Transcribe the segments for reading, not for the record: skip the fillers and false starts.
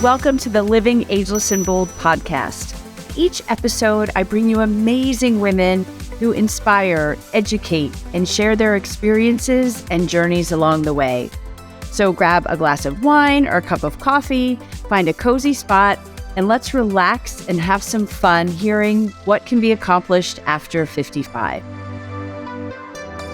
Welcome to the Living Ageless and Bold podcast. Each episode, I bring you amazing women who inspire, educate, and share their experiences and journeys along the way. So grab a glass of wine or a cup of coffee, find a cozy spot, and let's relax and have some fun hearing what can be accomplished after 55.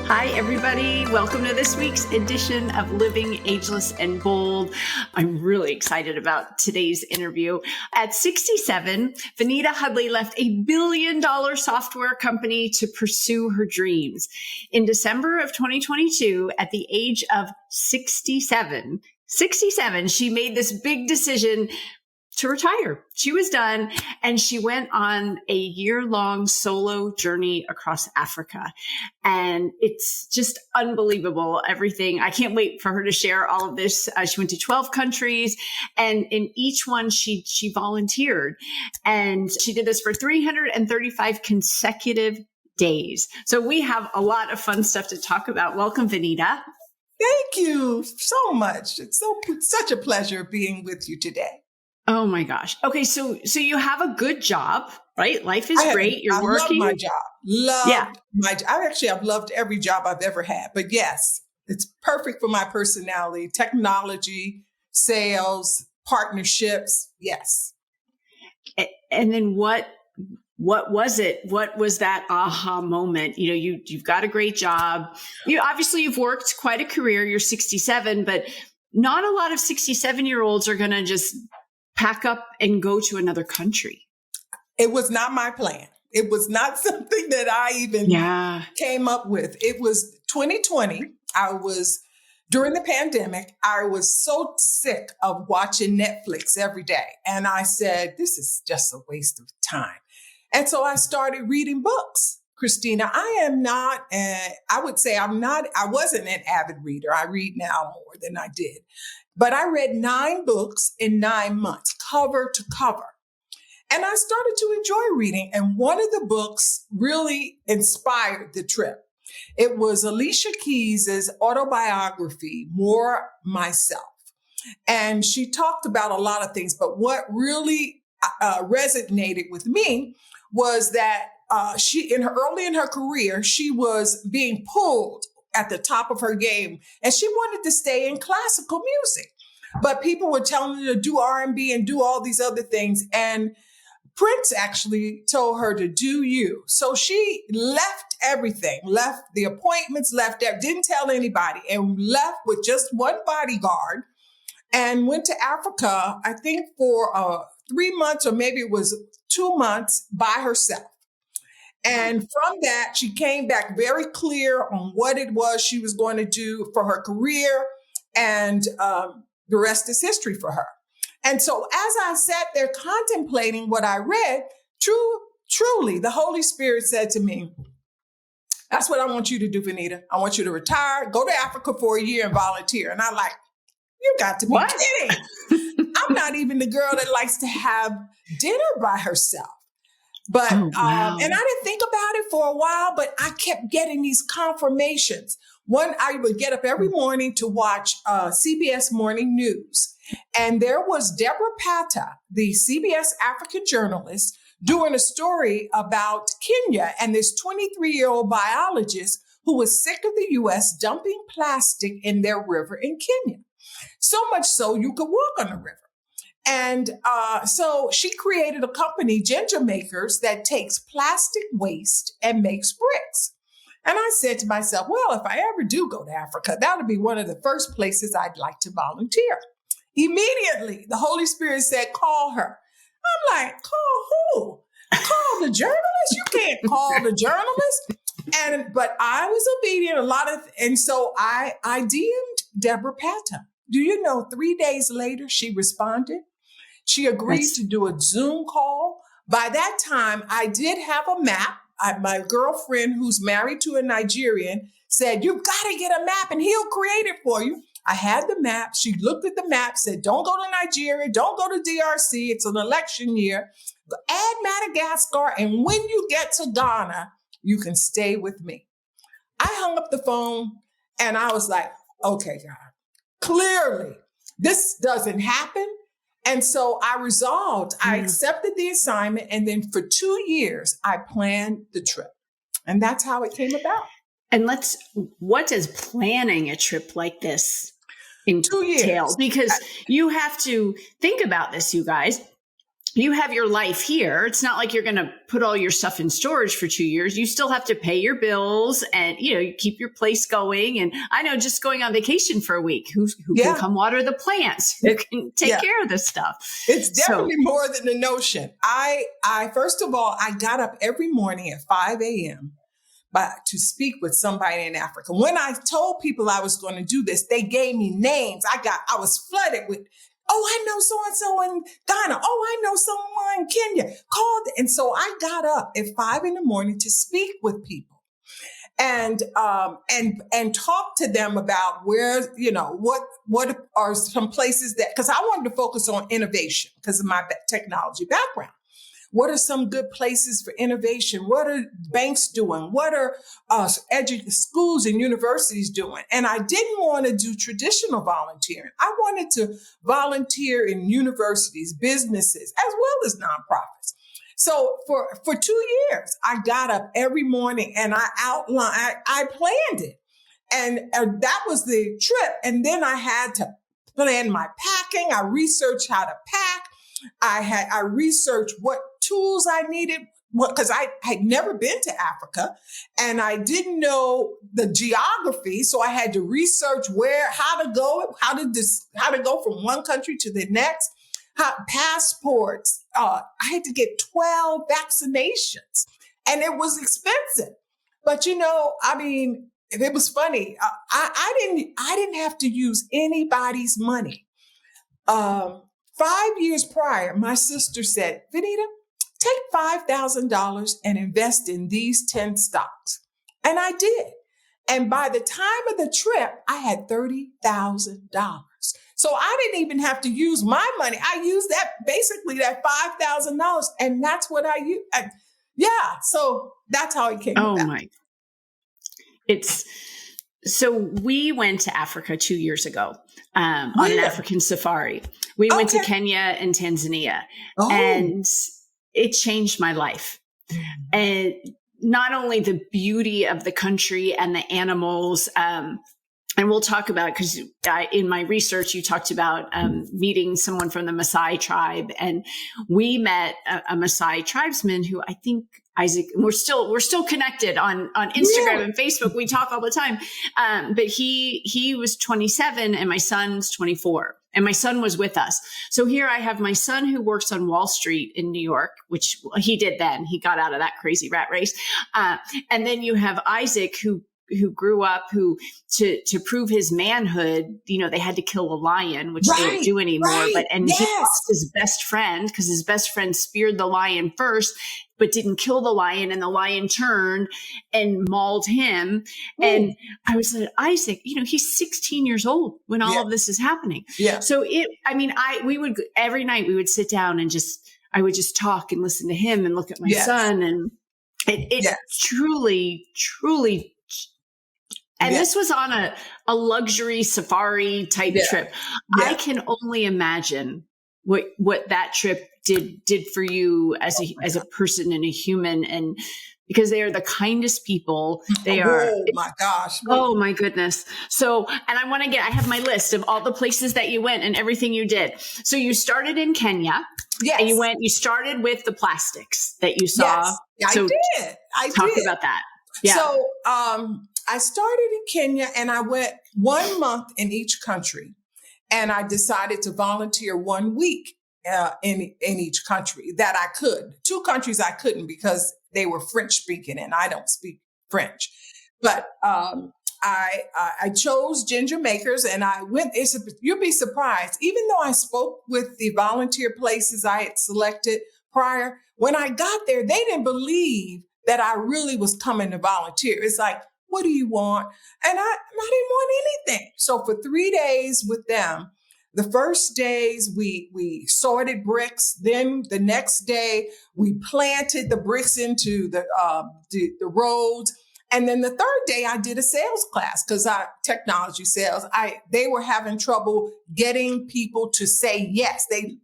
Hi, everybody. Welcome to this week's edition of Living Ageless and Bold. I'm really excited about today's interview. At 67, Venida Hudley left a billion-dollar software company to pursue her dreams. In December of 2022, at the age of 67, she made this big decision to retire. She was done, and she went on a year-long solo journey across Africa. And it's just unbelievable, everything. I can't wait for her to share all of this. She went to 12 countries, and in each one, she volunteered. And she did this for 335 consecutive days. So we have a lot of fun stuff to talk about. Welcome, Venida. Thank you so much. It's such a pleasure being with you today. Oh my gosh. Okay. So you have a good job, right? Life is great. You're working. I love my job. I've loved every job I've ever had, but yes, it's perfect for my personality, technology, sales, partnerships. Yes. And then what was it? What was that aha moment? You know, you've got a great job. You've worked quite a career. You're 67, but not a lot of 67-year-olds are going to just pack up and go to another country. It was not my plan. It was not something that I even came up with. It was 2020. During the pandemic, I was so sick of watching Netflix every day. And I said, this is just a waste of time. And so I started reading books. Christina, I wasn't an avid reader. I read now more than I did. But I read 9 books in 9 months, cover to cover. And I started to enjoy reading. And one of the books really inspired the trip. It was Alicia Keys's autobiography, More Myself. And she talked about a lot of things. But what really resonated with me was that early in her career, she was being pulled at the top of her game, and she wanted to stay in classical music. But people were telling her to do R&B and do all these other things. And Prince actually told her to do you. So she left everything, left the appointments, didn't tell anybody, and left with just one bodyguard and went to Africa, I think for 3 months, or maybe it was 2 months, by herself. And from that, she came back very clear on what it was she was going to do for her career. And the rest is history for her. And so as I sat there contemplating what I read, truly, the Holy Spirit said to me, that's what I want you to do, Venida. I want you to retire, go to Africa for a year and volunteer. And I'm like, you got to be kidding. I'm not even the girl that likes to have dinner by herself. But, and I didn't think about it for a while, but I kept getting these confirmations. One, I would get up every morning to watch CBS Morning News. And there was Deborah Patta, the CBS African journalist, doing a story about Kenya and this 23-year-old biologist who was sick of the U.S. dumping plastic in their river in Kenya. So much so you could walk on the river. And so she created a company, Ginger Makers, that takes plastic waste and makes bricks. And I said to myself, well, if I ever do go to Africa, that would be one of the first places I'd like to volunteer. Immediately, the Holy Spirit said, call her. I'm like, call who? Call the journalist? You can't call the journalist. But I was obedient and so I DM'd Deborah Patta. Do you know 3 days later, she responded? She agreed to do a Zoom call. By that time, I did have a map. My girlfriend, who's married to a Nigerian, said, you've got to get a map and he'll create it for you. I had the map. She looked at the map, said, don't go to Nigeria. Don't go to DRC. It's an election year. Add Madagascar. And when you get to Ghana, you can stay with me. I hung up the phone and I was like, okay, God, clearly this doesn't happen. And so I resolved, I accepted the assignment. And then for 2 years, I planned the trip. And that's how it came about. And what does planning a trip like this entail? 2 years. Because you have to think about this, you guys. You have your life here. It's not like you're going to put all your stuff in storage for 2 years. You still have to pay your bills and, you keep your place going. And I know just going on vacation for a week, who can come water the plants, who can take care of this stuff. It's definitely more than the notion. I first of all, I got up every morning at 5 a.m. to speak with somebody in Africa. When I told people I was going to do this, they gave me names. I was flooded with, I know so-and-so in Ghana. I know someone in Kenya. Called. And so I got up at 5 a.m. to speak with people and talk to them about where, what are some places that, because I wanted to focus on innovation because of my technology background. What are some good places for innovation? What are banks doing? What are schools and universities doing? And I didn't want to do traditional volunteering. I wanted to volunteer in universities, businesses, as well as nonprofits. So for 2 years, I got up every morning and I planned it. And that was the trip. And then I had to plan my packing. I researched how to pack. I researched what tools I needed, because I had never been to Africa and I didn't know the geography. So I had to research how to go from one country to the next, passports. I had to get 12 vaccinations and it was expensive. But, it was funny. I didn't have to use anybody's money. 5 years prior, my sister said, Venida, take $5,000 and invest in these 10 stocks. And I did. And by the time of the trip, I had $30,000. So I didn't even have to use my money. I used that $5,000. And that's what I used. So that's how it came about. So we went to Africa 2 years ago on an African safari. We went to Kenya and Tanzania, and it changed my life. And not only the beauty of the country and the animals, and we'll talk about it because in my research, you talked about meeting someone from the Maasai tribe, and we met a Maasai tribesman who I think Isaac, we're still connected on Instagram and Facebook. We talk all the time. But he was 27 and my son's 24 and my son was with us. So here I have my son who works on Wall Street in New York, which he did then. He got out of that crazy rat race. And then you have Isaac who grew up, to prove his manhood, they had to kill a lion, which they don't do anymore. He lost his best friend because his best friend speared the lion first, but didn't kill the lion. And the lion turned and mauled him. Ooh. And I was like, Isaac, he's 16 years old when all of this is happening. Yeah. So we would, every night we would sit down and I would just talk and listen to him and look at my son. And it truly, truly. And this was on a luxury safari type trip. Yeah. I can only imagine what that trip did for you as a person and a human, and because they are the kindest people. They are. Oh my gosh. Oh my goodness. So, and I have my list of all the places that you went and everything you did. So you started in Kenya. Yes. And you started with the plastics that you saw. Yes, so I did. Talk about that. Yeah. So, I started in Kenya and I went 1 month in each country, and I decided to volunteer 1 week in each country that I could. 2 countries I couldn't because they were French speaking and I don't speak French. But I chose ginger makers and I went. You'll be surprised. Even though I spoke with the volunteer places I had selected prior, when I got there, they didn't believe that I really was coming to volunteer. It's like, what do you want? And I didn't want anything. So for 3 days with them, the first days we sorted bricks. Then the next day we planted the bricks into the roads. And then the third day I did a sales class because technology sales, they were having trouble getting people to say yes. They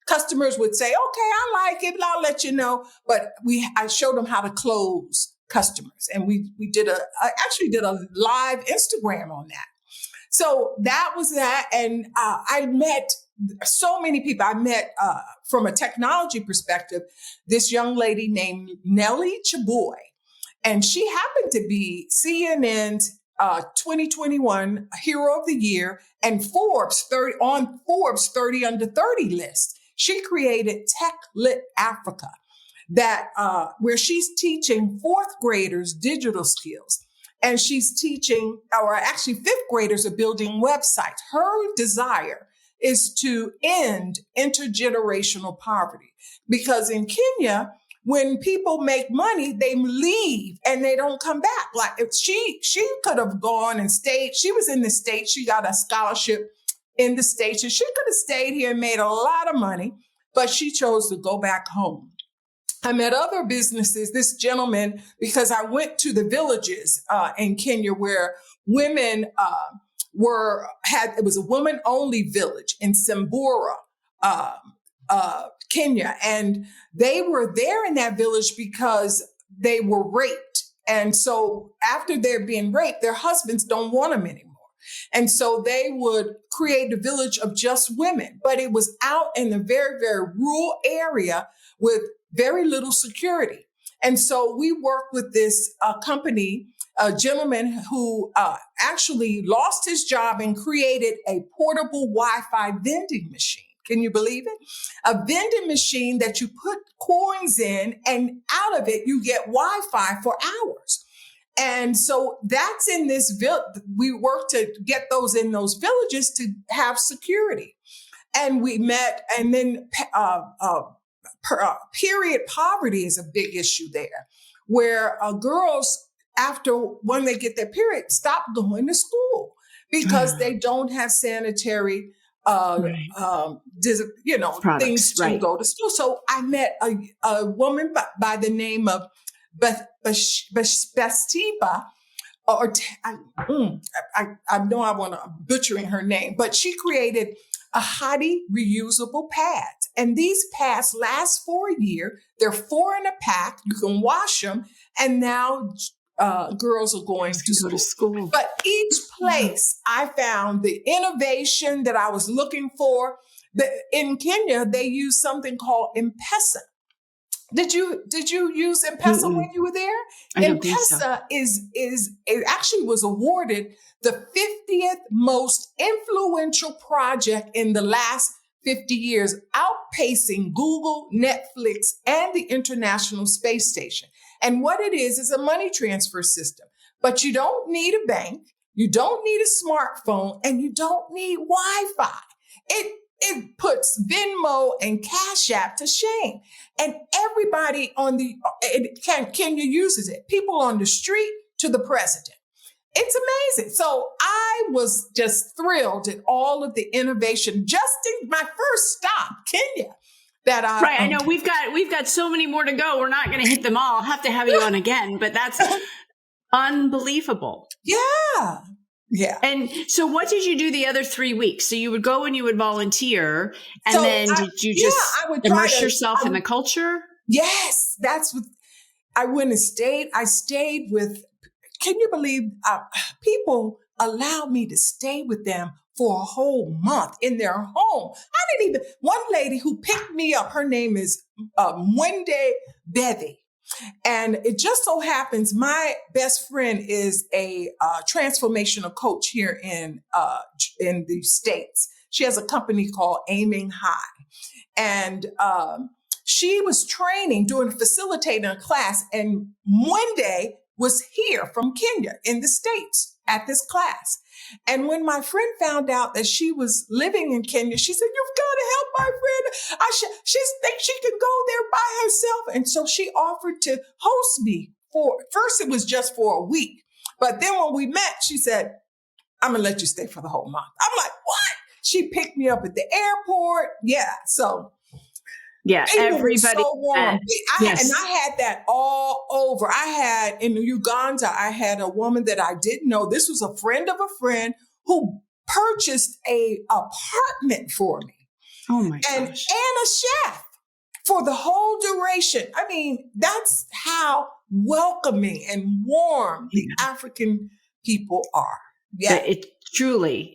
customers would say, okay, I like it, I'll let you know. But I showed them how to close customers. And I actually did a live Instagram on that. So that was that. And I met so many people. I met, from a technology perspective, this young lady named Nellie Chaboy. And she happened to be CNN's 2021 Hero of the Year and Forbes 30 Under 30 list. She created Tech Lit Africa, where she's teaching fourth graders digital skills. And she's teaching, or actually fifth graders are building websites. Her desire is to end intergenerational poverty, because in Kenya, when people make money, they leave and they don't come back. Like if she could have gone and stayed. She was in the States. She got a scholarship in the States, and she could have stayed here and made a lot of money, but she chose to go back home. I met other businesses, this gentleman, because I went to the villages in Kenya where women it was a woman-only village in Samburu, Kenya. And they were there in that village because they were raped. And so after they're being raped, their husbands don't want them anymore. And so they would create a village of just women, but it was out in a very, very rural area with very little security. And so we worked with this company, a gentleman who actually lost his job and created a portable Wi-Fi vending machine. Can you believe it? A vending machine that you put coins in, and out of it, you get Wi-Fi for hours. And so that's in this we work to get those in those villages to have security. And we met, and then period poverty is a big issue there, where girls, when they get their period, stop going to school because they don't have sanitary products, things to go to school. So I met a woman by the name of Bastiba, or I know I want to butchering her name, but she created a Hottie reusable pads. And these pads last for a year. They're 4 in a pack. You can wash them. And now girls are going to school. But each place I found the innovation that I was looking for. In Kenya, they use something called M-Pesa. Did you use M-Pesa when you were there? M-Pesa it actually was awarded the 50th most influential project in the last 50 years, outpacing Google, Netflix, and the International Space Station. And what it is a money transfer system. But you don't need a bank, you don't need a smartphone, and you don't need Wi-Fi. It puts Venmo and Cash App to shame. And everybody Kenya uses it. People on the street to the president. It's amazing. So I was just thrilled at all of the innovation just in my first stop, Kenya. I know we've got so many more to go. We're not going to hit them all. I'll have to have you on again, but that's unbelievable. Yeah. Yeah. And so what did you do the other 3 weeks? So you would go and you would volunteer, and then did you just immerse yourself in the culture? Yes. That's what I went and stayed. I stayed with, can you believe people allowed me to stay with them for a whole month in their home. One lady who picked me up, her name is Mwende Bevy. And it just so happens my best friend is a transformational coach here in the States. She has a company called Aiming High. And she was facilitating a class. And Mwende was here from Kenya in the States at this class. And when my friend found out that she was living in Kenya, she said, "You've got to help my friend. She thinks she can go there by herself." And so she offered to host me first it was just for a week. But then when we met, she said, "I'm going to let you stay for the whole month." I'm like, "What?" She picked me up at the airport. Yeah. So Yeah, People were everybody. so warm. Yes. I had that all over. I had in Uganda, I had a woman that I didn't know. This was a friend of a friend who purchased a apartment for me. Oh my and gosh. And a chef for the whole duration. I mean, that's how welcoming and warm the African people are. Yeah. It truly,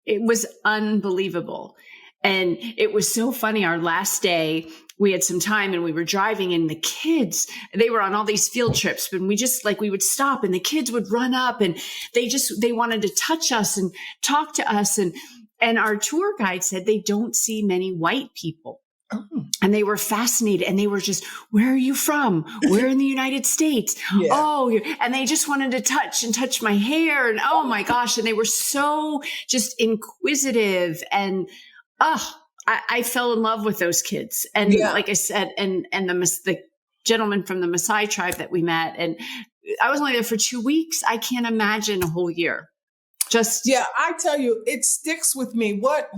it was unbelievable. And it was so funny. Our last day, we had some time and we were driving, and the kids, they were on all these field trips, and we would stop and the kids would run up and they wanted to touch us and talk to us. And our tour guide said they don't see many white people. Oh. And they were fascinated, and they were just, where are you from? We're in the United States. Yeah. Oh, and they just wanted to touch my hair. And oh my gosh. And they were so just inquisitive. And I fell in love with those kids. And like I said, and the gentleman from the Maasai tribe that we met, and I was only there for 2 weeks. I can't imagine a whole year. I tell you, it sticks with me. What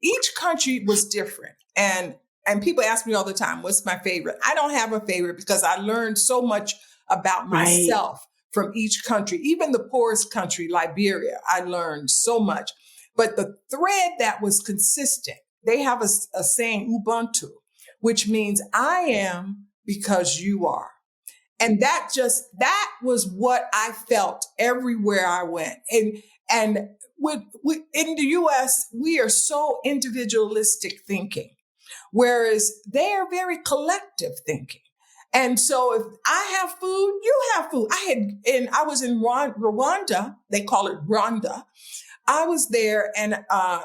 each country was different. And people ask me all the time, what's my favorite? I don't have a favorite because I learned so much about myself from each country. Even the poorest country, Liberia, I learned so much. But the thread that was consistent, they have a saying, Ubuntu, which means I am because you are. And that was what I felt everywhere I went. And in the US, we are so individualistic thinking, whereas they are very collective thinking. And so if I have food, you have food. I was in Rwanda, they call it Rwanda. I was there, and a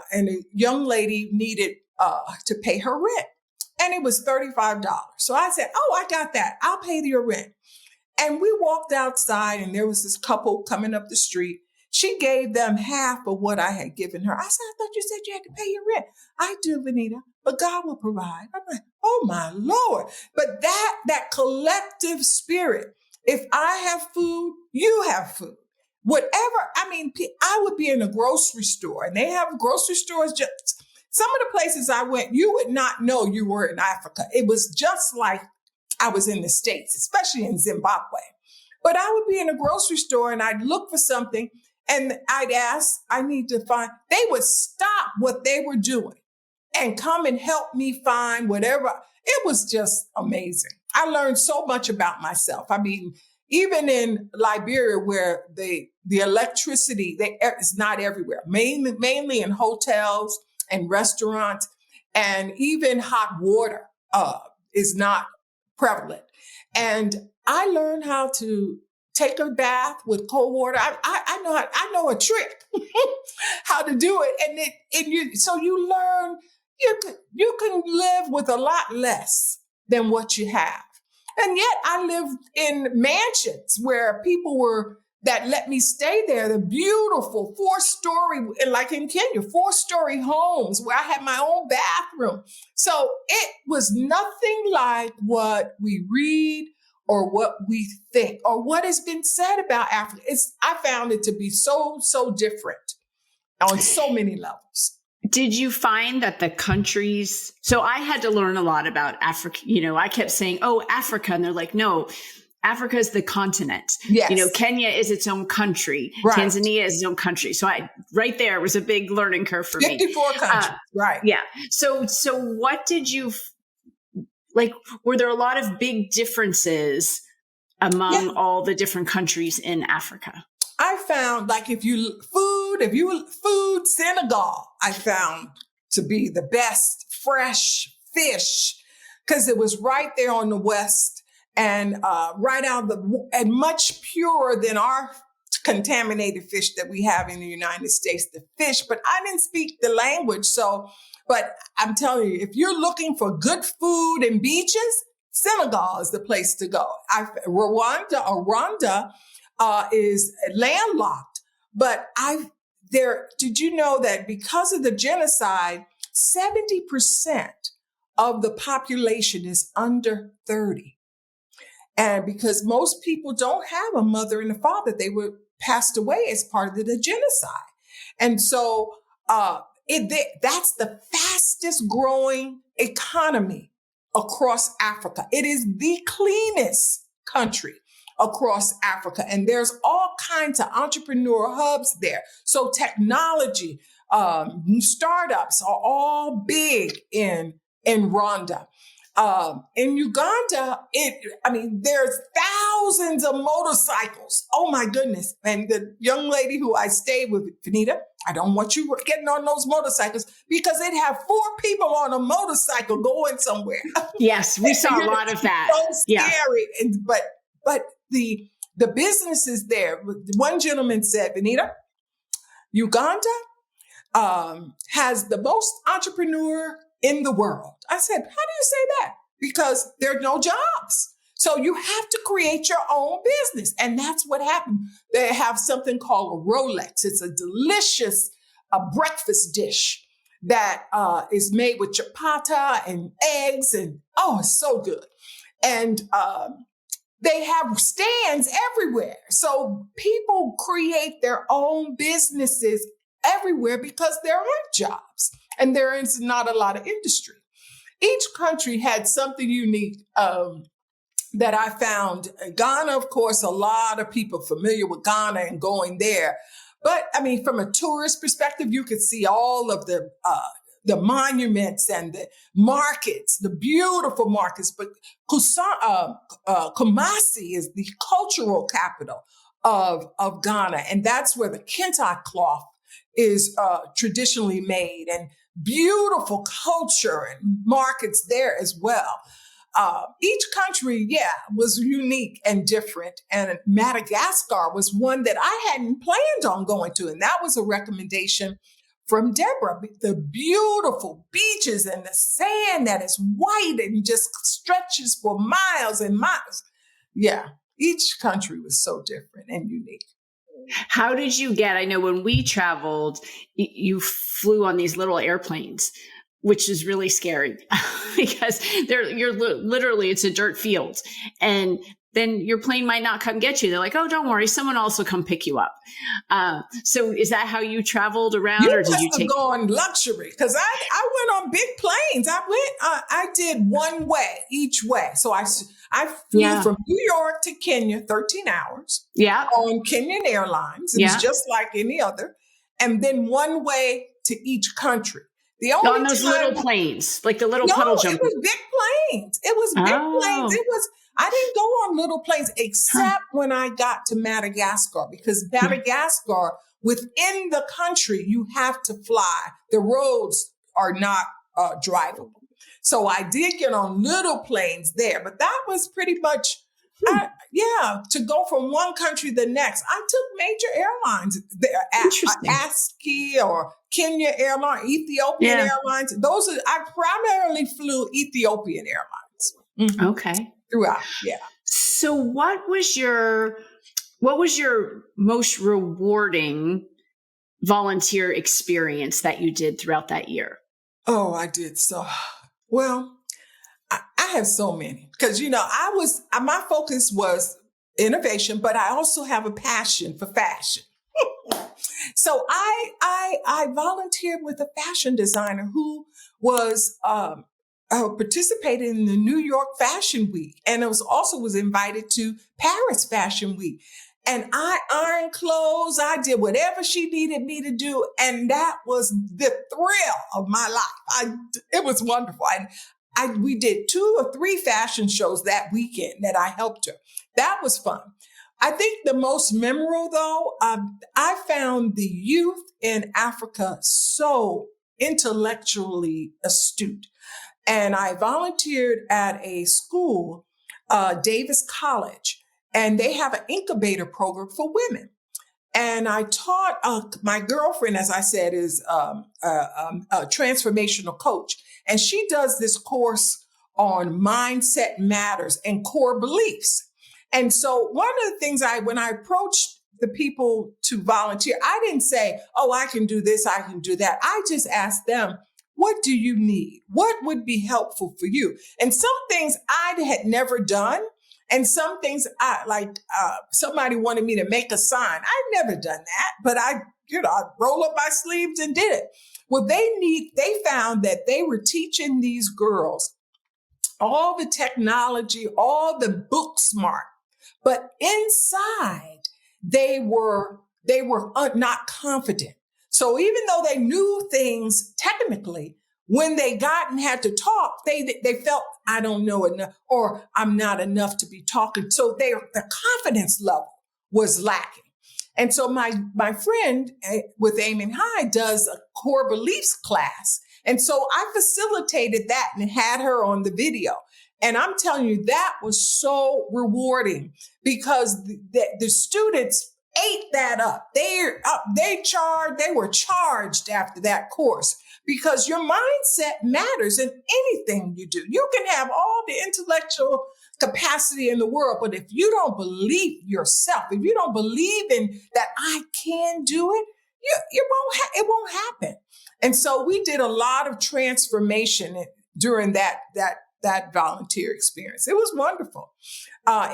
young lady needed to pay her rent, and it was $35. So I said, "Oh, I got that. I'll pay your rent." And we walked outside, and there was this couple coming up the street. She gave them half of what I had given her. I said, "I thought you said you had to pay your rent." "I do, Venida, but God will provide." I'm like, oh my Lord. But that collective spirit, if I have food, you have food. Whatever, I would be in a grocery store, and they have grocery stores. Just some of the places I went, you would not know you were in Africa. It was just like I was in the States, especially in Zimbabwe. But I would be in a grocery store, and I'd look for something, and I'd ask, they would stop what they were doing and come and help me find whatever. It was just amazing. I learned so much about myself. Even in Liberia, where the electricity is not everywhere, mainly in hotels and restaurants, and even hot water is not prevalent. And I learned how to take a bath with cold water. I know a trick how to do it, so you learn you can live with a lot less than what you have. And yet I lived in mansions where people that let me stay there, the beautiful 4-story, like in Kenya, 4-story homes where I had my own bathroom. So it was nothing like what we read or what we think or what has been said about Africa. I found it to be so, so different on so many levels. Did you find that the countries, so I had to learn a lot about Africa. I kept saying, oh, Africa. And they're like, no, Africa is the continent. Yes. Kenya is its own country. Right. Tanzania is its own country. So right there was a big learning curve for 54 me. 54 countries. Right. Yeah. So what did you, were there a lot of big differences among all the different countries in Africa? I found if you food, Senegal, I found to be the best fresh fish because it was right there on the west and right out and much purer than our contaminated fish that we have in the United States, the fish. But I didn't speak the language. But I'm telling you, if you're looking for good food and beaches, Senegal is the place to go. Rwanda is landlocked, but did you know that because of the genocide, 70% of the population is under 30? And because most people don't have a mother and a father, they were passed away as part of the genocide. And so that's the fastest growing economy across Africa. It is the cleanest country across Africa. And there's all kinds of entrepreneur hubs there. So technology, startups are all big in Rwanda. In Uganda, there's thousands of motorcycles. Oh my goodness. And the young lady who I stayed with, Venida, I don't want you getting on those motorcycles because they'd have 4 people on a motorcycle going somewhere. Yes, we saw a lot of that. So scary. Yeah. But the businesses there, one gentleman said, Venida, Uganda has the most entrepreneur in the world. I said, how do you say that? Because there are no jobs. So you have to create your own business. And that's what happened. They have something called a Rolex. It's a delicious breakfast dish that is made with chapata and eggs. And it's so good. And they have stands everywhere. So people create their own businesses everywhere because there aren't jobs and there is not a lot of industry. Each country had something unique that I found. Ghana, of course, a lot of people familiar with Ghana and going there. But I mean, from a tourist perspective, you could see all of the monuments and the markets, the beautiful markets. But Kumasi is the cultural capital of Ghana. And that's where the kente cloth is traditionally made, and beautiful culture and markets there as well. Each country, was unique and different. And Madagascar was one that I hadn't planned on going to. And that was a recommendation from Deborah. The beautiful beaches and the sand that is white and just stretches for miles and miles. Yeah, each country was so different and unique. How did you get, I know when we traveled, you flew on these little airplanes, which is really scary because you're literally, it's a dirt field. And then your plane might not come get you. They're like, oh, don't worry, someone else will come pick you up. So is that how you traveled around, or did you go on luxury? Because I went on big planes. I did one way each way. So I flew from New York to Kenya, 13 hours. Yeah, on Kenyan Airlines. It was just like any other, and then one way to each country. The only on those little planes, like the little puddle jumpers. It was big planes. It was big planes. I didn't go on little planes except when I got to Madagascar, because Madagascar, within the country, you have to fly. The roads are not drivable. So I did get on little planes there, but that was pretty much, to go from one country to the next. I took major airlines there, ASKI or Kenya Airlines, Ethiopian Airlines. I primarily flew Ethiopian Airlines. Mm-hmm. Okay. Throughout, So what was your most rewarding volunteer experience that you did throughout that year? Oh, I did so well. I have so many because my focus was innovation, but I also have a passion for fashion. So I volunteered with a fashion designer who was participated in the New York Fashion Week, and was invited to Paris Fashion Week. And I ironed clothes. I did whatever she needed me to do, and that was the thrill of my life. It was wonderful. We did 2 or 3 fashion shows that weekend that I helped her. That was fun. I think the most memorable, though, I found the youth in Africa so intellectually astute. And I volunteered at a school, Davis College, and they have an incubator program for women. And I taught my girlfriend, as I said, is a transformational coach. And she does this course on mindset matters and core beliefs. And so one of the things when I approached the people to volunteer, I didn't say, oh, I can do this, I can do that. I just asked them, what do you need? What would be helpful for you? And some things I had never done. And some things somebody wanted me to make a sign. I've never done that, but I roll up my sleeves and did it. Well, they found that they were teaching these girls all the technology, all the book smart, but inside they were not confident. So even though they knew things technically, when they got and had to talk, they felt, I don't know enough, or I'm not enough to be talking. So the confidence level was lacking. And so my friend with Aiming High does a core beliefs class. And so I facilitated that and had her on the video. And I'm telling you, that was so rewarding because the students ate that up. They were charged after that course because your mindset matters in anything you do. You can have all the intellectual capacity in the world, but if you don't believe yourself, if you don't believe in that I can do it, it won't happen. And so we did a lot of transformation during that volunteer experience. It was wonderful.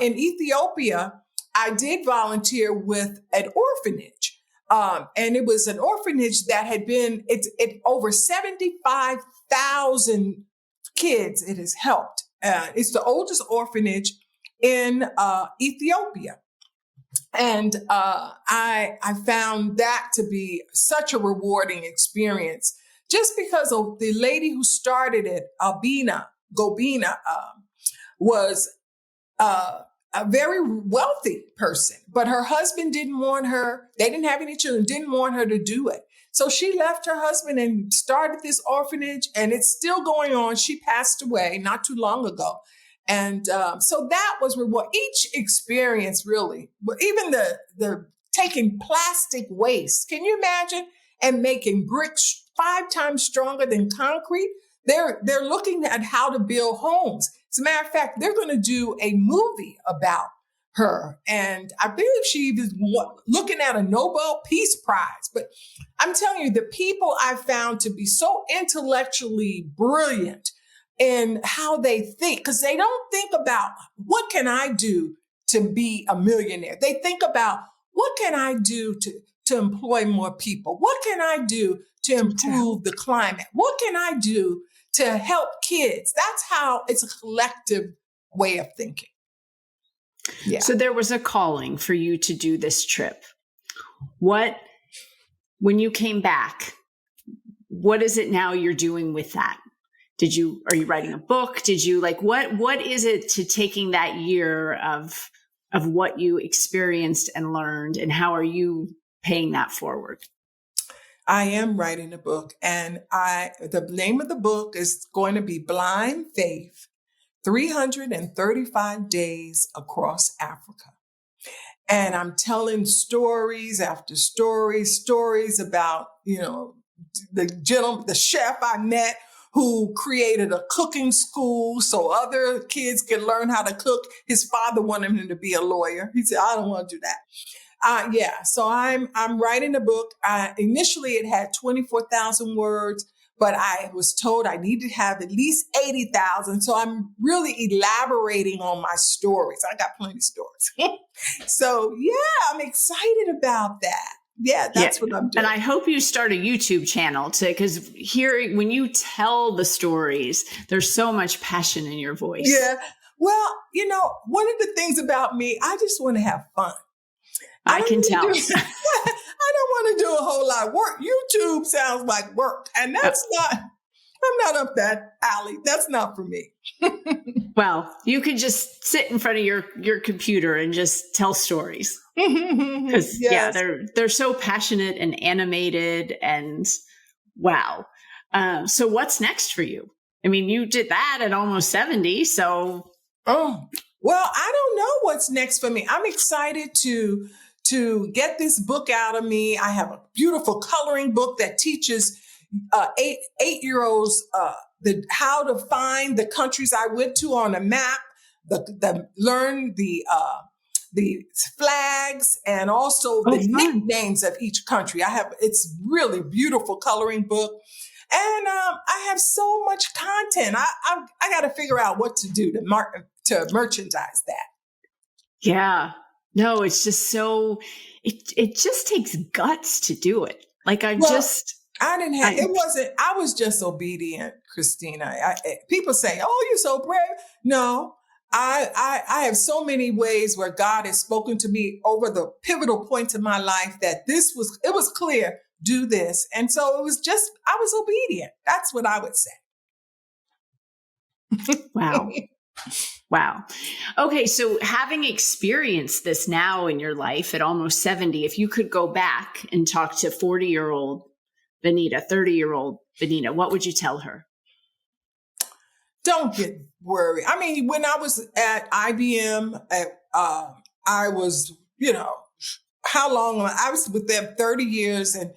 In Ethiopia, I did volunteer with an orphanage. And it was an orphanage that had been, it over 75,000 kids it has helped. It's the oldest orphanage in Ethiopia. And I found that to be such a rewarding experience just because of the lady who started it, Gobina, was a very wealthy person, but her husband didn't want her. They didn't have any children, didn't want her to do it. So she left her husband and started this orphanage, and it's still going on. She passed away not too long ago. And so that was reward. Each experience really, even the taking plastic waste, can you imagine? And making bricks 5 times stronger than concrete. They're looking at how to build homes. As a matter of fact, they're going to do a movie about her. And I believe she was looking at a Nobel Peace Prize. But I'm telling you, the people I found to be so intellectually brilliant in how they think, because they don't think about what can I do to be a millionaire. They think about what can I do to employ more people? What can I do to improve the climate? What can I do to help kids? That's how it's a collective way of thinking. Yeah. So there was a calling for you to do this trip. When you came back, what is it now you're doing with that? Are you writing a book? What is it to taking that year of what you experienced and learned, and how are you paying that forward? I am writing a book, and the name of the book is going to be Blind Faith, 335 Days Across Africa. And I'm telling stories after stories about, the chef I met who created a cooking school so other kids can learn how to cook. His father wanted him to be a lawyer. He said, I don't want to do that. So I'm writing a book. Initially, it had 24,000 words, but I was told I need to have at least 80,000. So I'm really elaborating on my stories. I got plenty of stories. So yeah, I'm excited about that. Yeah, that's what I'm doing. And I hope you start a YouTube channel because when you tell the stories, there's so much passion in your voice. Yeah. Well, one of the things about me, I just want to have fun. I can tell. I don't want to do a whole lot of work. YouTube sounds like work, and I'm not up that alley. That's not for me. Well, you could just sit in front of your computer and just tell stories. Because yes. they're so passionate and animated, and wow. So what's next for you? I mean, you did that at almost 70. So well, I don't know what's next for me. I'm excited to get this book out of me. I have a beautiful coloring book that teaches 8-year-olds how to find the countries I went to on a map, learn the flags, and also the nicknames of each country. It's really beautiful coloring book. And I have so much content. I got to figure out what to do to merchandise that. Yeah. No, it's just it just takes guts to do it. I was just obedient, Christina. People say, "Oh, you're so brave." No, I have so many ways where God has spoken to me over the pivotal points in my life that it was clear, do this. And so I was obedient. That's what I would say. Wow. Wow. Okay. So having experienced this now in your life at almost 70, if you could go back and talk to 40-year-old Venida, 30-year-old Venida, what would you tell her? Don't get worried. I mean, when I was at IBM, I was, how long? I was with them 30 years, and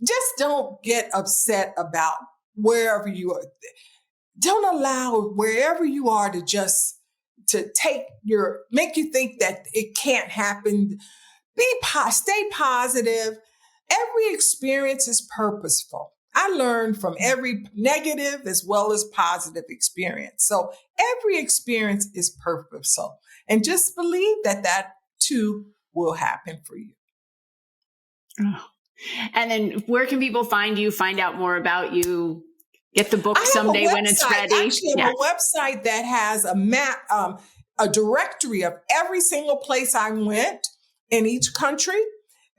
just don't get upset about wherever you are. Don't allow wherever you are to make you think that it can't happen. Stay positive. Every experience is purposeful. I learned from every negative as well as positive experience. So every experience is purposeful. And just believe that too will happen for you. Oh. And then where can people find you, find out more about you, get the book someday when it's ready? Actually, I have a website that has a map, a directory of every single place I went in each country.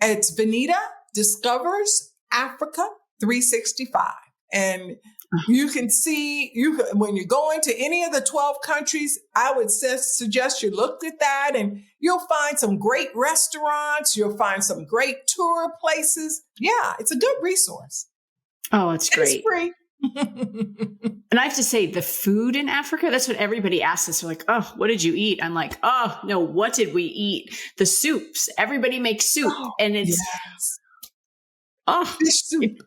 It's Venida Discovers Africa 365. And you can see, when you're going to any of the 12 countries, I would suggest you look at that, and you'll find some great restaurants. You'll find some great tour places. Yeah, it's a good resource. Oh, it's great. It's free. And I have to say, the food in Africa, that's what everybody asks us. They're like, "Oh, what did you eat?" I'm like, "Oh, no, what did we eat?" The soups. Everybody makes soup. And it's, fish soup.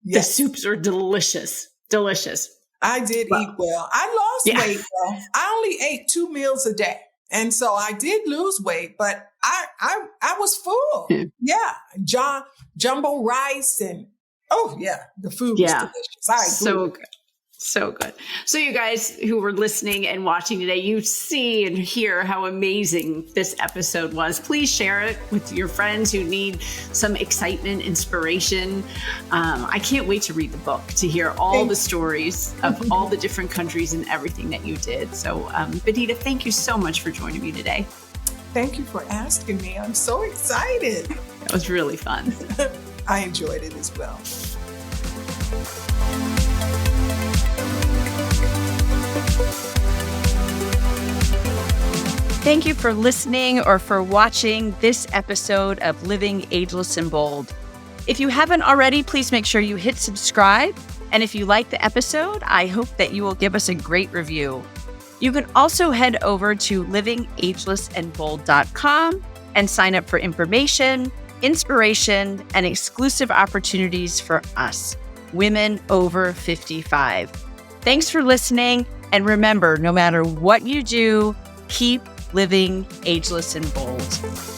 The soups are delicious. Delicious. I did eat well. I lost weight though. I only ate 2 meals a day. And so I did lose weight, but I was full. Yeah. Jumbo rice and the food was delicious. I agree. So good. So good. So you guys who were listening and watching today, you see and hear how amazing this episode was. Please share it with your friends who need some excitement, inspiration. I can't wait to read the book, to hear all the stories of all the different countries and everything that you did. So Venida, thank you so much for joining me today. Thank you for asking me. I'm so excited. It was really fun. I enjoyed it as well. Thank you for listening or for watching this episode of Living Ageless and Bold. If you haven't already, please make sure you hit subscribe. And if you like the episode, I hope that you will give us a great review. You can also head over to livingagelessandbold.com and sign up for information, inspiration, and exclusive opportunities for us, women over 55. Thanks for listening. And remember, no matter what you do, keep living ageless and bold.